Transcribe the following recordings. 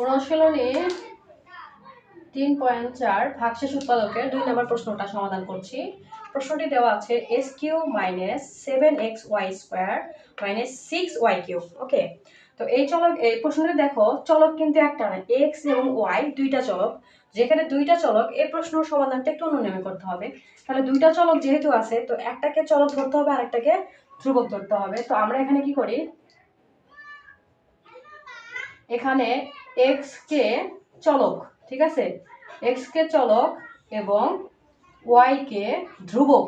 অনুশীলনী 3.4 ভাগশেষ উৎপাদকের 2 নম্বর প্রশ্নটা সমাধান করছি। প্রশ্নটি দেওয়া আছে s³ - 7xy² - 6y³ ওকে। তো এই প্রশ্নটি দেখো, চলক কিন্তু একটা না, x এবং y দুইটা চলক। যেখানে দুইটা চলক, এই প্রশ্নের সমাধানটা একটু অন্যভাবে করতে হবে। তাহলে দুইটা চলক যেহেতু আছে, তো একটাকে চলক ধরতে হবে আর একটাকে ধ্রুবক ধরতে হবে। তো আমরা এখানে কি করি, এখানে x কে চলক, ঠিক আছে, x কে চলক এবং y কে ধ্রুবক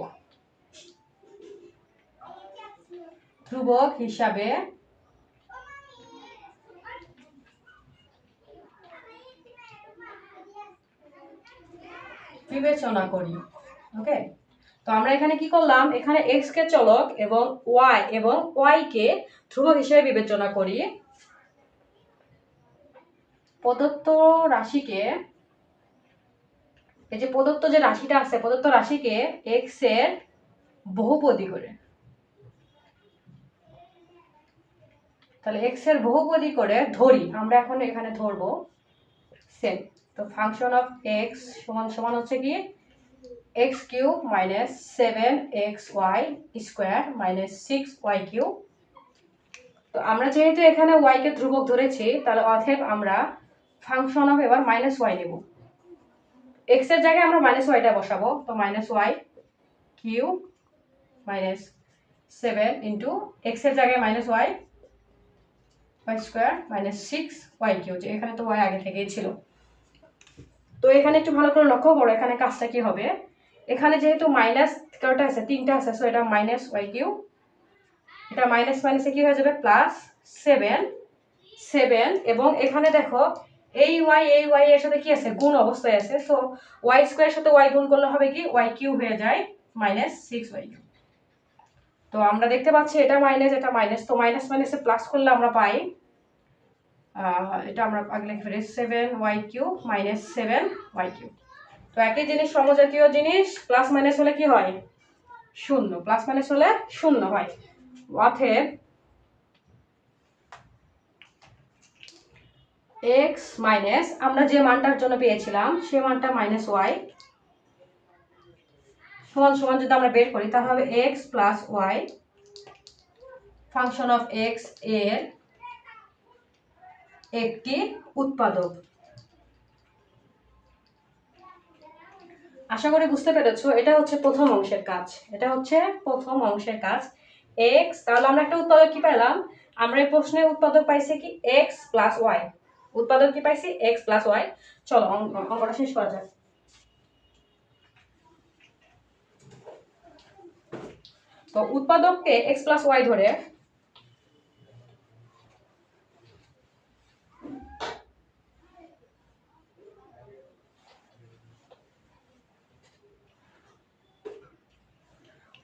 হিসাবে বিবেচনা করি। ওকে, তো আমরা এখানে কি করলাম, এখানে x কে চলক এবং y কে ধ্রুবক হিসেবে বিবেচনা করি। প্রদত্ত রাশিকে, এই যে প্রদত্ত যে রাশিটা আছে, প্রদত্ত রাশিকে x এর বহুপদী করে, তাহলে x এর বহুপদী করে ধরি। আমরা এখন এখানে ধরবো সেম। তো ফাংশন অফ x সমান সমান হচ্ছে কি x³ - 7xy² - 6y³। তো আমরা যেহেতু এখানে y কে ধ্রুবক ধরেছি, তাহলে অতএব আমরা ফাংশন অফ এবার -y নেব। x এর জায়গায় আমরা -yটা বসাবো। তো -y³ - 7 ইন্টু x এর জায়গায় -y² - 6y³, যে এখানে তো y আগে থেকেই ছিল। তো এখানে একটু ভালো করে লক্ষ্য করো, এখানে কাজটা কি হবে। এখানে যেহেতু মাইনাস কয়টা আছে, তিনটা আছে, সো এটা -y³, এটা মাইনাস মাইনাসে কি হয়ে যাবে +7 এবং এখানে দেখো এই y এর সাথে কি আছে, গুণ অবস্থায় আছে। সো y² এর সাথে y গুণ করলে হবে কি y³ হয়ে যায় -6y³। তো আমরা দেখতে পাচ্ছি এটা মাইনাস, এটা মাইনাস, তো মাইনাস মাইনাসে প্লাস করলে আমরা পাই, এটা আমরা আগে লিখে ফেলি 7y³ - 7y³। তো একই জিনিস, সমজাতীয় জিনিস, প্লাস মাইনাস হলে কি হয়, শূন্য, প্লাস মাইনাস হলে শূন্য হয়। অতএব x মাইনাস আমরা যে মানটার জন্য পেয়েছিলাম সে মানটা -y সমান সমান যদি আমরা বের করি, তাহলে হবে x + y function of x এর একটি উৎপাদক। আশা করি বুঝতে পেরেছো, এটা হচ্ছে প্রথম অংশের কাজ, x। তাহলে আমরা একটা উৎপাদক কি পেলাম, আমরা এই প্রশ্নে উৎপাদক পাইছি কি x + y, উৎপাদক কি পাইছি x + y। চলো অঙ্কটা শেষ করা যাক। তো উৎপাদককে x + y ধরে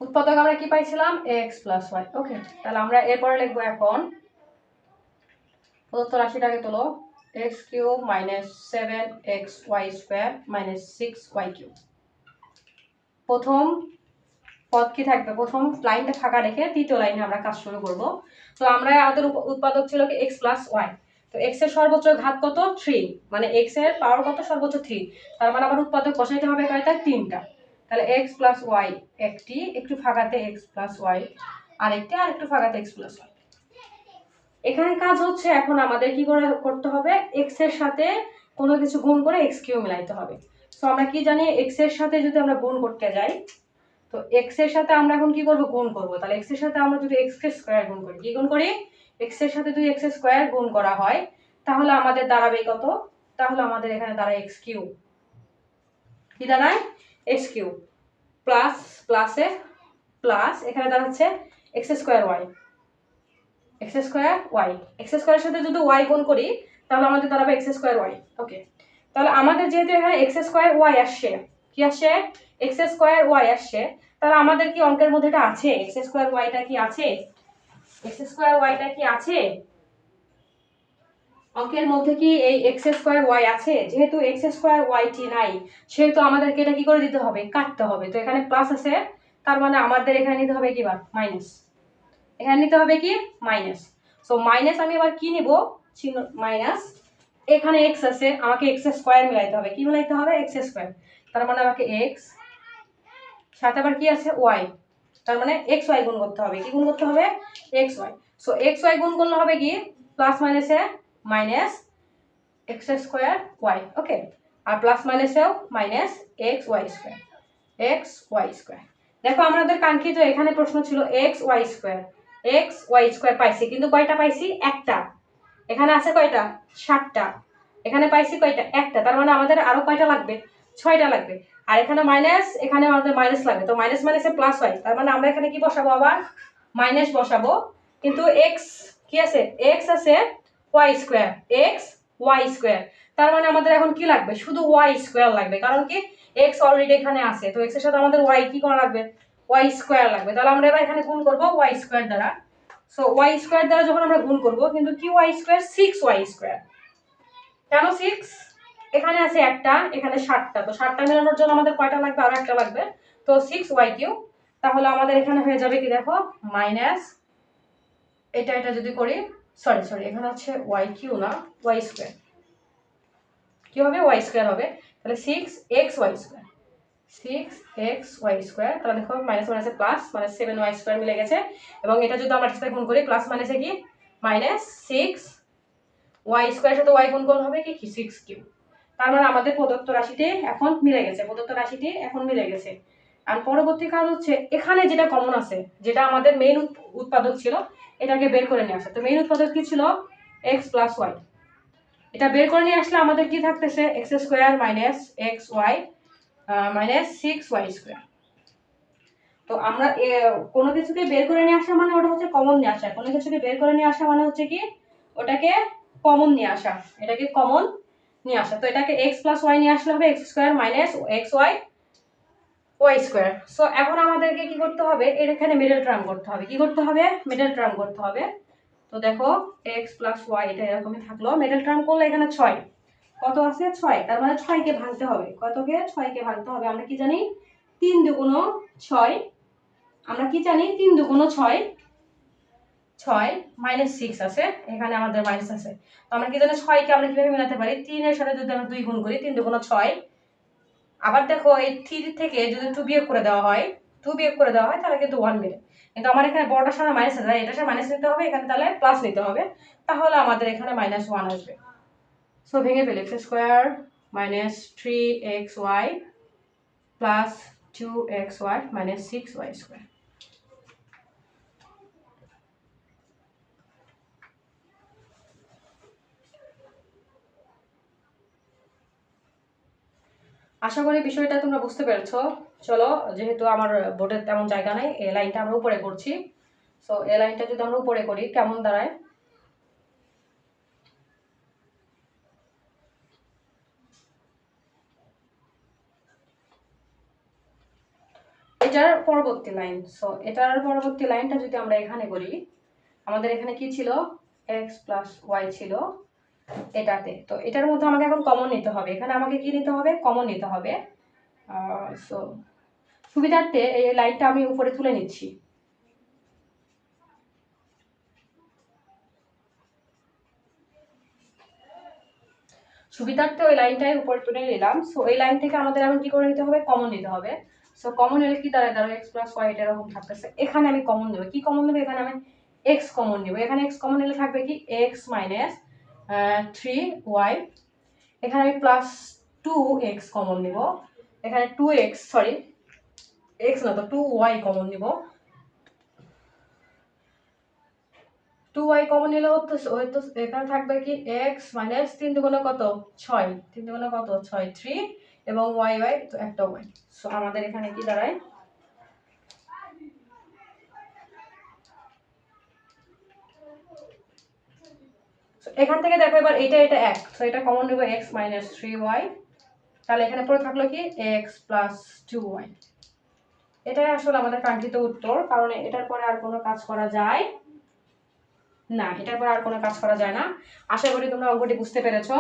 উৎপাদক আমরা কি পাইছিলাম x + y। ওকে, তাহলে আমরা এরপরে লিখবো এখন প্রদত্ত রাশিটাকে তোলো, x³ - 7xy² - 6y³। প্রথম পদ কি থাকবে, প্রথম লাইনটা ফাঁকা রেখে তৃতীয় লাইনে আমরা কাজ শুরু করব। তো আমরা আমাদের উৎপাদক ছিল কি x + y। তো x এর সর্বোচ্চ ঘাত কত 3, মানে x এর পাওয়ার কত সর্বোচ্চ 3, তার মানে আমার উৎপাদক বসাইতে হবে কয়টা, 3টা। তাহলে x + y একটি, একটু ফাঁকাতে x + y আরেকটি, আর একটু ফাঁকাতে x + y। এখানে কাজ হচ্ছে এখন আমাদের কি করতে হবে, x এর সাথে কোনো কিছু গুণ করে x³ মিলাইতে হবে। সো আমরা কি জানি, x এর সাথে যদি আমরা গুণ করতে যাই, তো x এর সাথে আমরা এখন কি করব, গুণ করব। তাহলে x এর সাথে আমরা যদি x² গুণ করি, কি গুণ করি, x এর সাথে যদি x² গুণ করা হয়, তাহলে আমাদের দাঁড়াবে কত, তাহলে আমাদের এখানে দাঁড়ায় x³, কি দাঁড়ায় x³ প্লাস প্লাসে প্লাস, এখানে দাঁড়াচ্ছে x²y, x² এর সাথে যদি y গুণ করি, তাহলে আমাদের দাঁড়াবে x²y। ওকে, তাহলে আমাদের যেহেতু এখানে x²y আসছে, কি আসছে x²y আসছে, তাহলে আমাদের কি অঙ্কের মধ্যে এটা আছে, x²y কি আছে, x²y কি আছে অঙ্কের মধ্যে, কি এই x²y আছে। যেহেতু x²y নাই, সেহেতু আমাদেরকে এটা কি করে দিতে হবে, কাটতে হবে। তো এখানে প্লাস আছে, তার মানে আমাদের এখানে নিতে হবে কি মাইনাস, এখানে নিতে হবে কি মাইনাস। সো মাইনাস আমি এবার কি নিব, চিহ্ন মাইনাস, এখানে এক্স আছে, আমাকে এক্স স্কোয়ার মিলাইতে হবে। কি মিলাইতে হবে? X square. তার মানে আমাকে এক্স সাথে আবার কি আছে? ওয়াই, তার মানে এক্স ওয়াই গুণ করতে হবে। কি গুণ করতে হবে? X y. So x y গুণ করলে হবে কি, প্লাস মাইনাসে minus x square y, okay, আর প্লাস মাইনাসেও minus x y square, x y square. দেখো আমাদের কাঙ্ক্ষিত এখানে প্রশ্ন ছিল x y square, x y square পাইছি, কিন্তু কয়টা পাইছি? একটা। এখানে আছে কয়টা? 7টা। এখানে পাইছি কয়টা? একটা। তার মানে আমাদের আরো কয়টা লাগবে? 6টা লাগবে। আর এখানে মাইনাস, এখানে আমাদের মাইনাস লাগবে, তো মাইনাস মাইনাসে প্লাস হয়, তার মানে আমরা এখানে কি বসাবো? আবার মাইনাস বসাবো। কিন্তু এক্স কি আছে? এক্স আছে y square, x y square, তার মানে আমাদের এখন কি লাগবে? শুধু ওয়াই স্কোয়ার লাগবে, কারণ কি এক্স অলরেডি এখানে আছে, তো এক্স এর সাথে আমাদের ওয়াই কি করা লাগবে? ওয়াই স্কোয়ার লাগবে। তাহলে আমরা এবার এখানে গুণ করবো ওয়াই স্কোয়ার দ্বারা। সো ওয়াই স্কোয়ার দ্বারা যখন আমরা গুণ করবো, কিন্তু কি ওয়াই স্কোয়ার? 6y square. কেন 6? এখানে আছে একটা, এখানে 7টা, তো 7টা মেলানোর জন্য আমাদের কয়টা লাগবে? আরো একটা লাগবে, তো 6y কিউ। তাহলে আমাদের এখানে হয়ে যাবে কি দেখো, মাইনাস এটা যদি করি, সরি এখানে হচ্ছে ওয়াই কিউ না, ওয়াই স্কোয়ার। কি হবে? ওয়াই স্কোয়ার হবে। তাহলে 6xy স্কোয়ার, 6xy স্কোয়ার। তাহলে দেখো মাইনাস মাইনাসে প্লাস, মানে 7y স্কোয়ার মিলে গেছে। এবং এটা যদি আমরা সাথে গুণ করি, প্লাস মাইনাসে কি মাইনাস 6y স্কোয়ারের সাথে y গুণ করলে হবে কি 6 কিউ। তার মানে আমাদের প্রদত্ত রাশিটি এখন মিলে গেছে, প্রদত্ত রাশিটি এখন মিলে গেছে। আর পরবর্তী কাজ হচ্ছে এখানে যেটা কমন আছে, যেটা আমাদের মেইন উৎপাদক ছিল, এটাকে বের করে নিয়ে আসা। তো মেইন উৎপাদক কি ছিল? x plus y. এটা বের করে নিয়ে আসলে আমাদের কি থাকতেছে? X square minus x y minus 6y square. তো আমরা কোনো কিছুকে বের করে নিয়ে আসা মানে ওটা হচ্ছে কমন নিয়ে আসা। কোনো কিছুকে বের করে নিয়ে আসা মানে হচ্ছে কি ওটাকে কমন নিয়ে আসা, এটাকে কমন নিয়ে আসা। তো এটাকে x প্লাস ওয়াই নিয়ে আসলে হবে x square minus x y y square. So এখন আমাদেরকে কি করতে হবে? এর এখানে মিডল টার্ম করতে হবে। কি করতে হবে? মিডল টার্ম করতে হবে। তো দেখো এক্স প্লাস ওয়াই এটা এরকমই থাকলো, মিডল টার্ম করলে এখানে 6 কত আছে? 6, তার মানে 6কে ভাঙতে হবে। কতকে? 6কে ভাঙতে হবে। আমরা কি জানি? 3 দুগুণ 6। আমরা কি জানি? 3 দুগুণ 6, 6 মাইনাস 6 আছে, এখানে আমাদের মাইনাস আছে। তো আমরা কি জানি 6কে আমরা কিভাবে মেলাতে পারি? 3 এর সাথে যদি আমরা 2 গুণ করি, 3 দুগুণ 6। আবার দেখো এই 3 থেকে যদি 2 বিয়োগ করে দেওয়া হয়, 2 বিয়োগ করে দেওয়া হয় তাহলে কিন্তু 1 বের। কিন্তু আমার এখানে বড়টার সামনে মাইনাস আছে, এটার সাথে মাইনাস নিতে হবে, এখানে তাহলে প্লাস নিতে হবে, তাহলে আমাদের এখানে -1 আসবে। সো ভেঙে ফেলি, x square minus 3xy plus 2xy minus 6y square. আশা করি বিষয়টা তোমরা বুঝতে পেরেছো। চলো, যেহেতু আমার বোর্ডের তেমন জায়গা নাই, এই লাইনটা আমরা উপরে করছি। সো এই লাইনটা যদি আমরা উপরে করি কেমন দাঁড়ায়? এটার পরবর্তী লাইন, সো এটার পরবর্তী লাইনটা যদি আমরা এখানে করি, আমাদের এখানে কি ছিল? এক্স প্লাস ওয়াই ছিল এটাতে। তো এটার মধ্যে আমাকে এখন কমন নিতে হবে, এখানে আমাকে কি নিতে হবে? কমন নিতে হবে। সো সুবিধার্থে এই লাইনটা আমি উপরে তুলে নিচ্ছি। সুবিধার্থে ওই লাইনটাই উপরে তুলে নিলাম। সো এই লাইন থেকে আমাদের এখন কি করে নিতে হবে? কমন নিতে হবে। সো কমন নিলে কি দাঁড়ায়? এক্স প্লাস ওয়াই এটা এরকম থাকতেছে, এখানে আমি কমন নেব। কি কমন নেব? এখানে আমি এক্স কমন নেব। এখানে এক্স কমন নিলে থাকবে কি এক্স মাইনাস 3y। এখানে আমি প্লাস 2x কমন নিব। এখানে 2x, সরি এক্স না তো 2y কমন নিব। 2y কমন নিলে হতো এখানে থাকবে কি x মাইনাস 3 দুগুণ কত? 6, 3 দুগুণ কত? 6, 3 এবং y তো একটা y। সো আমাদের এখানে কি দাঁড়ায়? এখান থেকে দেখো এবার এটা 1, সো এটা কমন নেব x মাইনাস 3y। তাহলে এখানে পড়ে থাকলো কি x প্লাস 2y। এটাই আসলে আমাদের কাঙ্ক্ষিত উত্তর, কারণ এটার পরে আর কোনো কাজ করা যায় না, এটার পরে আর কোনো কাজ করা যায় না। আশা করি তোমরা অঙ্কটি বুঝতে পেরেছো।